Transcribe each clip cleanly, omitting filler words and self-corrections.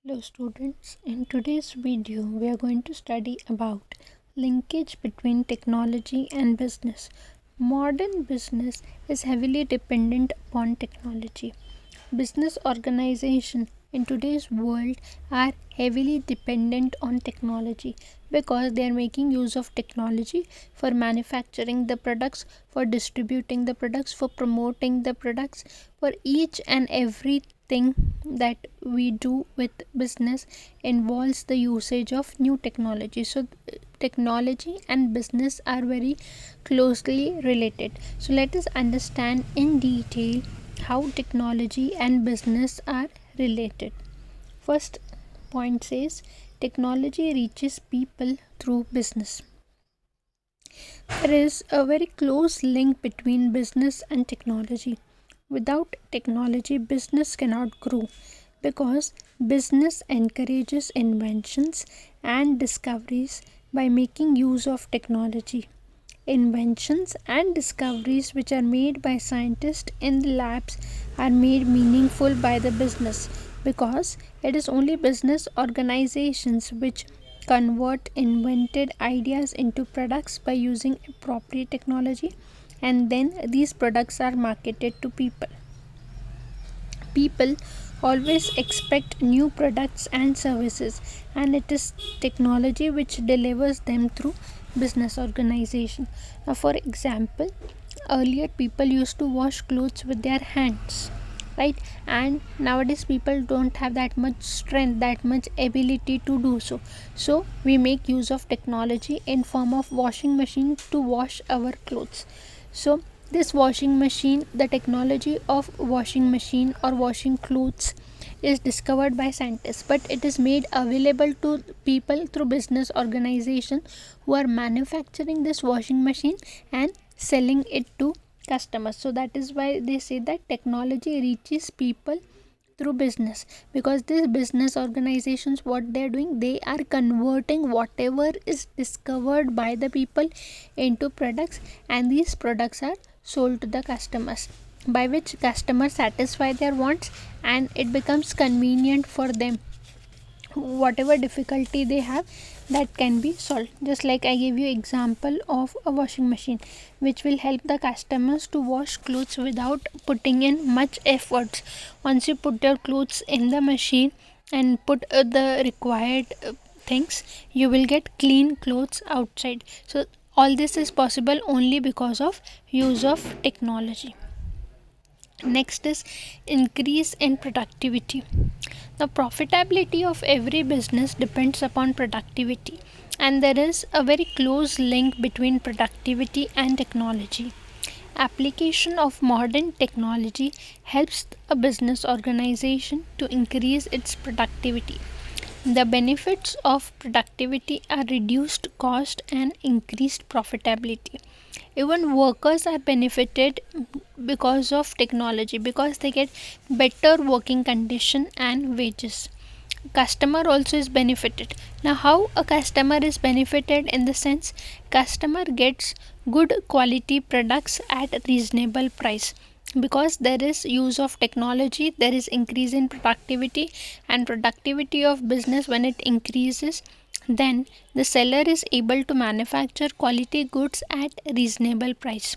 Hello students, in today's video we are going to study about linkage between technology and business. Modern business is heavily dependent upon technology. Business organization in today's world are heavily dependent on technology because they are making use of technology for manufacturing the products, for distributing the products, for promoting the products, for each and everything that we do with business involves the usage of new technology. So technology and business are very closely related. So let us understand in detail how technology and business are related. First point says technology reaches people through business. There is a very close link between business and technology. Without technology, business cannot grow because business encourages inventions and discoveries by making use of technology. Inventions and discoveries which are made by scientists in the labs are made meaningful by the business because it is only business organizations which convert invented ideas into products by using appropriate technology, and then these products are marketed to people. People always expect new products and services, and it is technology which delivers them through business organization. Now, for example, earlier people used to wash clothes with their hands, right? And nowadays people don't have that much strength, that much ability to do so we make use of technology in form of washing machine to wash our clothes. So this washing machine, the technology of washing machine or washing clothes is discovered by scientists, but it is made available to people through business organization who are manufacturing this washing machine and selling it to customers. So that is why they say that technology reaches people through business, because these business organizations, what they are doing, they are converting whatever is discovered by the people into products, and these products are sold to the customers, by which customers satisfy their wants and it becomes convenient for them. Whatever difficulty they have, that can be solved. Just like I gave you example of a washing machine which will help the customers to wash clothes without putting in much efforts. Once you put your clothes in the machine and put the required things, you will get clean clothes outside. So all this is possible only because of use of technology. Next is increase in productivity. The profitability of every business depends upon productivity, and there is a very close link between productivity and technology. Application of modern technology helps a business organization to increase its productivity. The benefits of productivity are reduced cost and increased profitability. Even workers are benefited because of technology, because they get better working condition and wages. Customer also is benefited. Now how a customer is benefited? In the sense, customer gets good quality products at a reasonable price. Because there is use of technology, there is increase in productivity, and productivity of business, when it increases, then the seller is able to manufacture quality goods at reasonable price.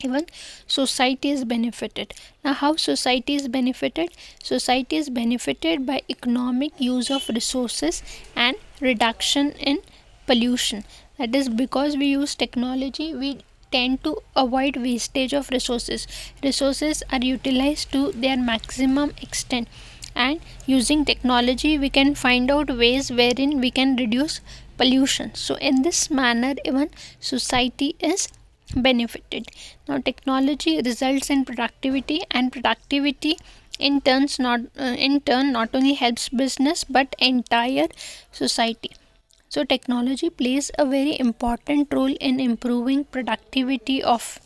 Even society is benefited. Now how society is benefited? Society is benefited by economic use of resources and reduction in pollution. That is, because we use technology, we tend to avoid wastage of resources. Resources are utilized to their maximum extent, and using technology we can find out ways wherein we can reduce pollution. So in this manner, even society is benefited. Now technology results in productivity, and productivity in turn not only helps business but entire society. So technology plays a very important role in improving productivity of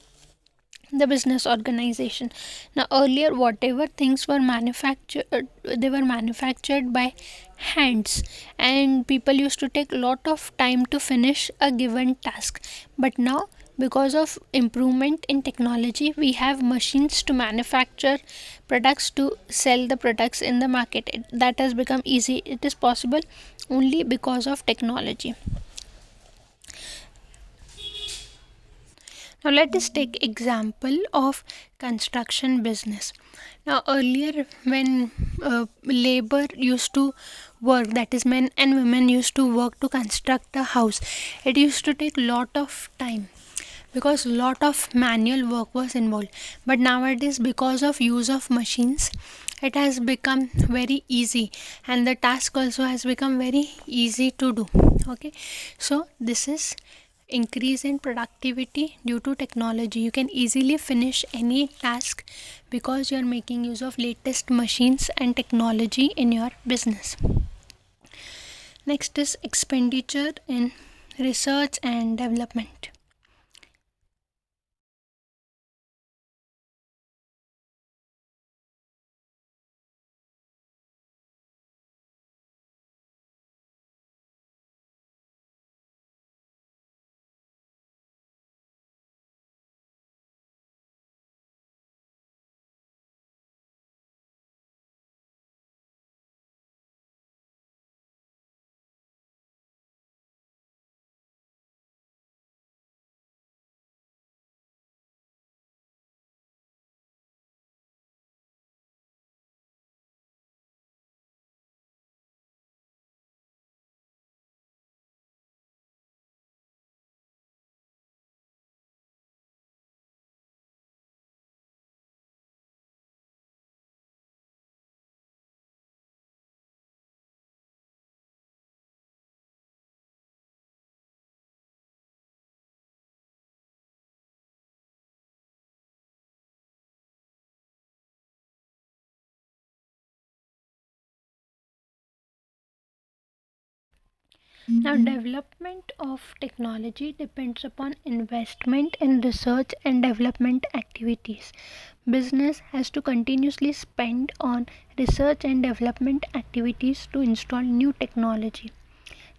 the business organization. Now earlier, whatever things were manufactured, they were manufactured by hands, and people used to take a lot of time to finish a given task. But now Because of improvement in technology, we have machines to manufacture products, to sell the products in the market. That has become easy. It is possible only because of technology. Now let us take example of construction business. Now earlier, when labor used to work, that is men and women used to work to construct a house, it used to take lot of time because lot of manual work was involved. But nowadays, because of use of machines, it has become very easy, and the task also has become very easy to do. Okay, so this is increase in productivity due to technology. You can easily finish any task because you are making use of latest machines and technology in your business. Next is expenditure in research and development. Now, development of technology depends upon investment in research and development activities. Business has to continuously spend on research and development activities to install new technology.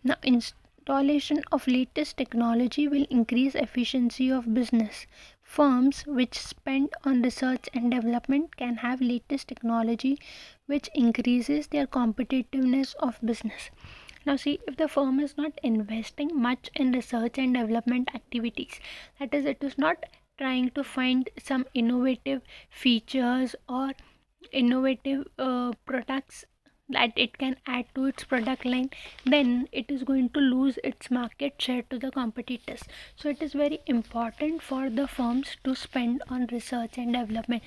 Now, installation of latest technology will increase efficiency of business. Firms which spend on research and development can have latest technology, which increases their competitiveness of business. Now, see, if the firm is not investing much in research and development activities, that is, it is not trying to find some innovative features or innovative products that it can add to its product line, then it is going to lose its market share to the competitors. So it is very important for the firms to spend on research and development,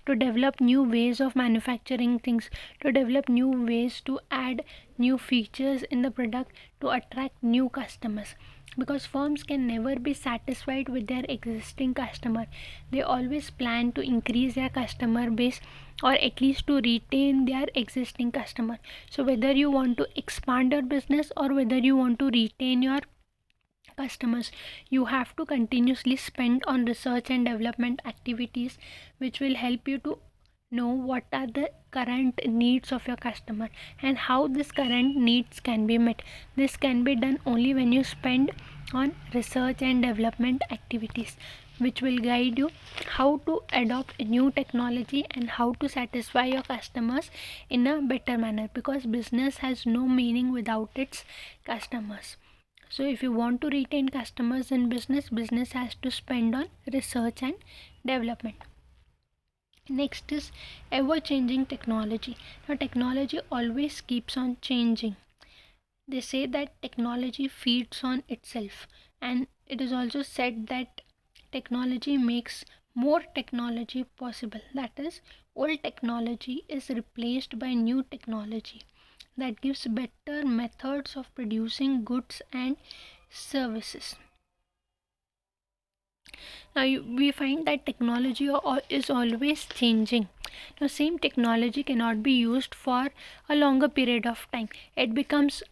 to develop new ways of manufacturing things, to develop new ways to add new features in the product to attract new customers. Because firms can never be satisfied with their existing customer, they always plan to increase their customer base, or at least to retain their existing customer. So whether you want to expand your business or whether you want to retain your customers, you have to continuously spend on research and development activities, which will help you to know what are the current needs of your customer and how this current needs can be met. This can be done only when you spend on research and development activities, which will guide you how to adopt new technology and how to satisfy your customers in a better manner, because business has no meaning without its customers. So if you want to retain customers in business, business has to spend on research and development. Next is ever changing technology. Now technology always keeps on changing. They say that technology feeds on itself, and it is also said that technology makes more technology possible. That is, old technology is replaced by new technology that gives better methods of producing goods and services. Now we find that technology is always changing. Now same technology cannot be used for a longer period of time. It becomes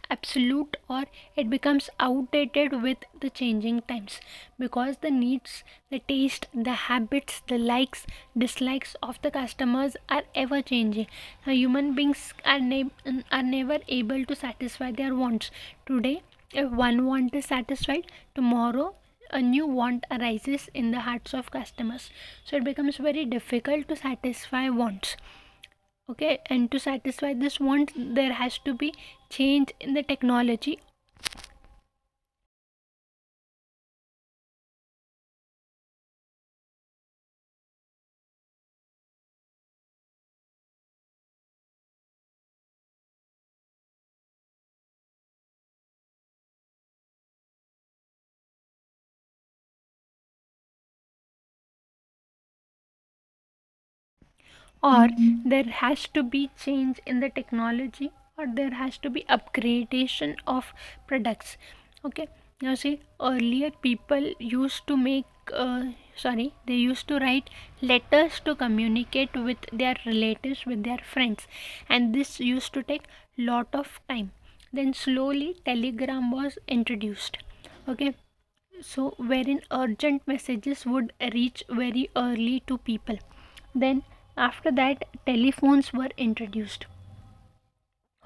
absolute, or it becomes outdated with the changing times, because the needs, the taste, the habits, the likes, dislikes of the customers are ever changing. Now human beings are never able to satisfy their wants. Today, if one want is satisfied, tomorrow a new want arises in the hearts of customers. So it becomes very difficult to satisfy wants. Okay, and to satisfy this want, there has to be change in the technology. Or there has to be change in the technology, or there has to be upgradation of products. Okay, now see, earlier people used to make they used to write letters to communicate with their relatives, with their friends, and this used to take lot of time. Then slowly telegram was introduced. Okay, so wherein urgent messages would reach very early to people. Then after that telephones were introduced.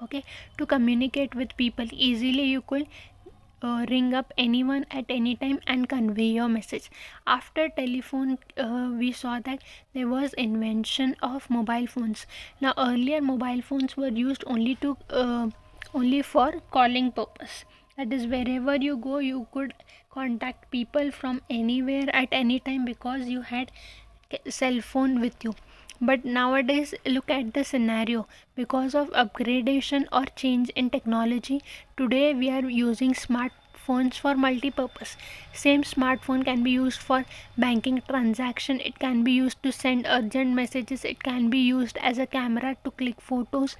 Okay, to communicate with people easily, you could ring up anyone at any time and convey your message. After telephone, we saw that there was invention of mobile phones. Now earlier mobile phones were used only for calling purpose. That is, wherever you go you could contact people from anywhere at any time because you had cell phone with you. But nowadays, look at the scenario. Because of upgradation or change in technology, today we are using smartphones for multi-purpose. Same smartphone can be used for banking transaction, it can be used to send urgent messages, it can be used as a camera to click photos.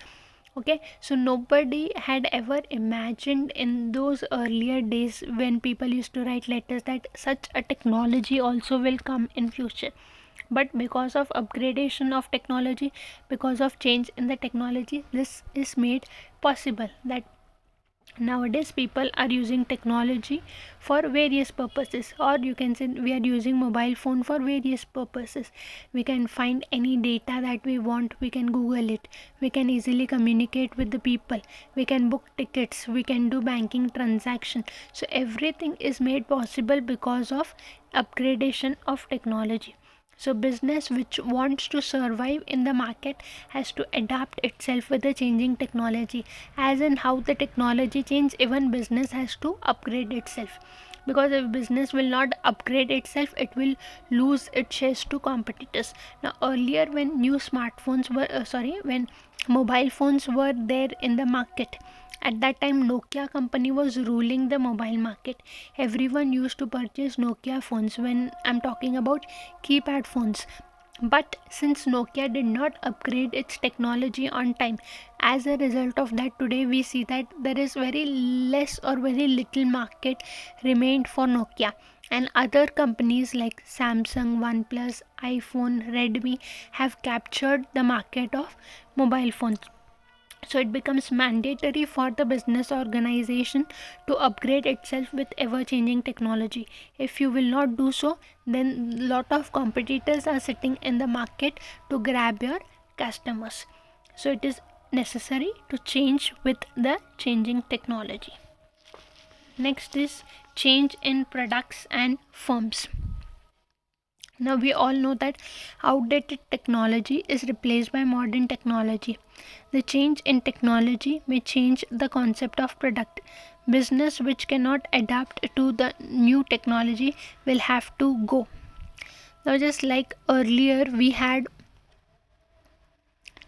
Okay, so nobody had ever imagined in those earlier days when people used to write letters that such a technology also will come in future. But because of upgradation of technology, because of change in the technology, this is made possible. That nowadays people are using technology for various purposes, or you can say we are using mobile phone for various purposes. We can find any data that we want, we can google it, we can easily communicate with the people, we can book tickets, we can do banking transaction. So everything is made possible because of upgradation of technology. So business which wants to survive in the market has to adapt itself with the changing technology. As in how the technology change, even business has to upgrade itself. Because if business will not upgrade itself, it will lose its shares to competitors. Now earlier when new smartphones were when mobile phones were there in the market, at that time Nokia company was ruling the mobile market. Everyone used to purchase Nokia phones, when I'm talking about keypad phones. But since Nokia did not upgrade its technology on time, as a result of that, today we see that there is very less or very little market remained for Nokia. And other companies like Samsung, OnePlus, iPhone, Redmi have captured the market of mobile phones. So it becomes mandatory for the business organization to upgrade itself with ever changing technology. If you will not do so, then lot of competitors are sitting in the market to grab your customers. So it is necessary to change with the changing technology. Next is change in products and firms. Now we all know that outdated technology is replaced by modern technology. The change in technology may change the concept of product. Business which cannot adapt to the new technology will have to go. Now just like earlier we had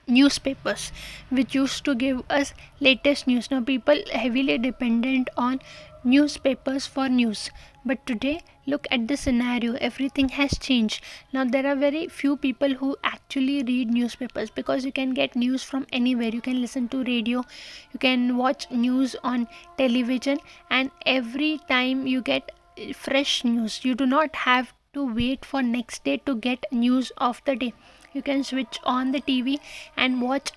newspapers which used to give us latest news. Now people heavily dependent on newspapers for news. But today look at the scenario, everything has changed. Now there are very few people who actually read newspapers, because you can get news from anywhere. You can listen to radio, you can watch news on television, and every time you get fresh news. You do not have to wait for next day to get news of the day. You can switch on the TV and watch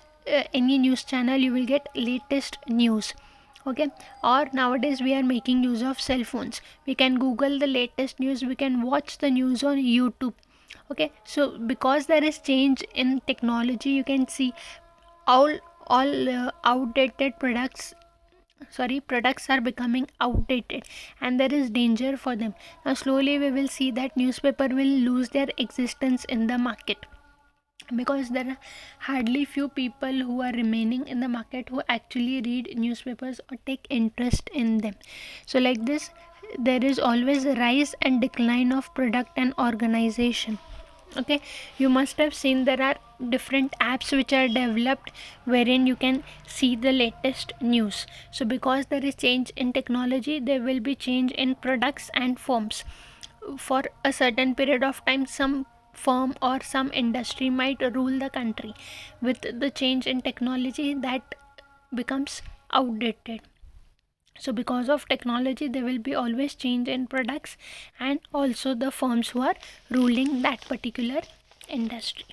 any news channel, you will get latest news. Okay, or nowadays we are making use of cell phones, we can google the latest news, we can watch the news on YouTube. Okay, so because there is change in technology, you can see all outdated products products are becoming outdated, and there is danger for them. Now slowly we will see that newspaper will lose their existence in the market, because there are hardly few people who are remaining in the market who actually read newspapers or take interest in them. So like this, there is always a rise and decline of product and organization. Okay, you must have seen there are different apps which are developed wherein you can see the latest news. So because there is change in technology, there will be change in products and firms. For a certain period of time, some firm or some industry might rule the country. With the change in technology, that becomes outdated. So because of technology, there will be always change in products and also the firms who are ruling that particular industry.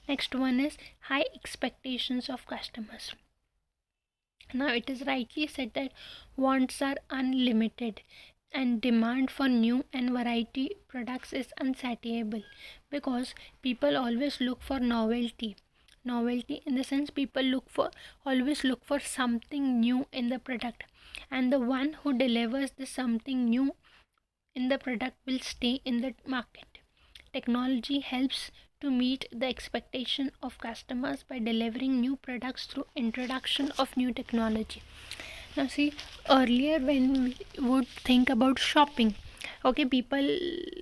Next one is high expectations of customers. Now it is rightly said that wants are unlimited and demand for new and variety products is unsatiable, because people always look for novelty in the sense people always look for something new in the product, and the one who delivers the something new in the product will stay in the market. Technology helps to meet the expectation of customers by delivering new products through introduction of new technology. Now see, earlier when we would think about shopping, okay, people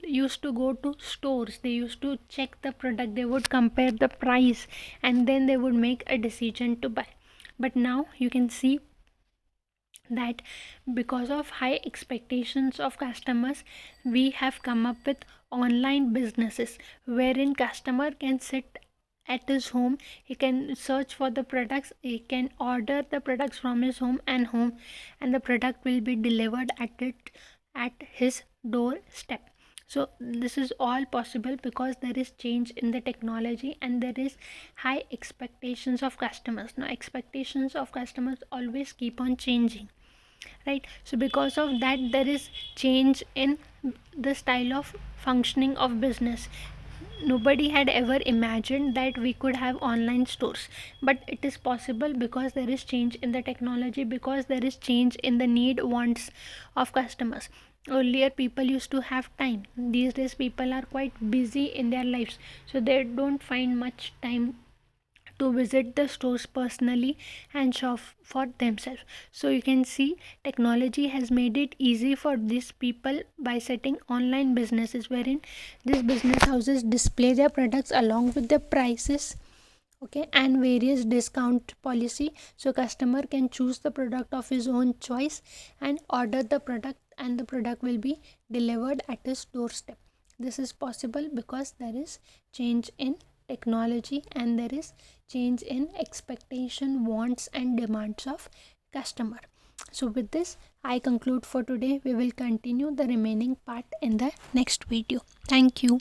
used to go to stores, they used to check the product, they would compare the price, and then they would make a decision to buy. But now you can see that because of high expectations of customers, we have come up with online businesses wherein customer can sit at his home, he can search for the products, he can order the products from his home, and the product will be delivered at his doorstep. So this is all possible because there is change in the technology and there is high expectations of customers. Now expectations of customers always keep on changing, right? So because of that, there is change in the style of functioning of business. Nobody had ever imagined that we could have online stores, but it is possible because there is change in the technology, because there is change in the need wants of customers. Earlier people used to have time, these days people are quite busy in their lives, so they don't find much time to visit the stores personally and shop for themselves. So you can see technology has made it easy for these people by setting online businesses wherein these business houses display their products along with the prices, okay, and various discount policy, so customer can choose the product of his own choice and order the product, and the product will be delivered at his doorstep. This is possible because there is change in technology and there is change in expectation, wants and demands of customer. So with this I conclude for today. We will continue the remaining part in the next video. Thank you.